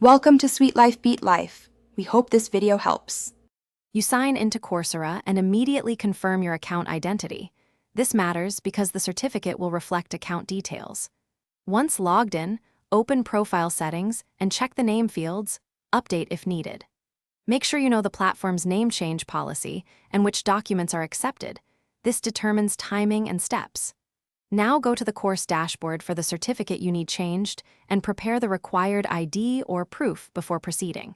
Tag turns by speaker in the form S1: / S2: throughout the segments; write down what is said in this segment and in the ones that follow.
S1: Welcome to Sweet Life Beat Life. We hope this video helps.
S2: You sign into Coursera and immediately confirm your account identity. This matters because the certificate will reflect account details. Once logged in, open profile settings and check the name fields, update if needed. Make sure you know the platform's name change policy and which documents are accepted. This determines timing and steps. Now go to the course dashboard for the certificate you need changed and prepare the required ID or proof before proceeding.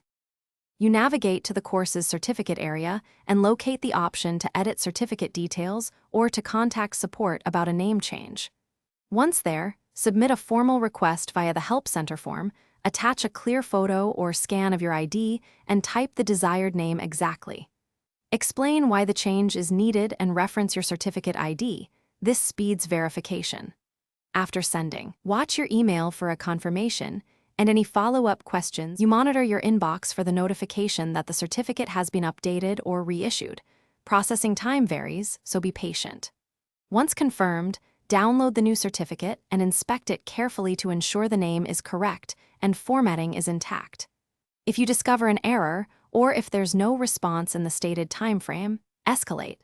S2: You navigate to the course's certificate area and locate the option to edit certificate details or to contact support about a name change. Once there, submit a formal request via the Help Center form, attach a clear photo or scan of your ID, and type the desired name exactly. Explain why the change is needed and reference your certificate ID. This speeds verification. After sending, watch your email for a confirmation, and any follow-up questions, you monitor your inbox for the notification that the certificate has been updated or reissued. Processing time varies, so be patient. Once confirmed, download the new certificate and inspect it carefully to ensure the name is correct and formatting is intact. If you discover an error, or if there's no response in the stated timeframe, escalate.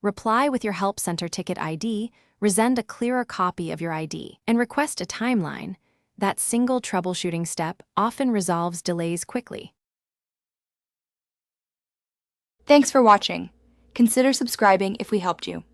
S2: Reply with your Help Center ticket ID, resend a clearer copy of your ID, and request a timeline. That single troubleshooting step often resolves delays quickly.
S1: Thanks for watching. Consider subscribing if we helped you.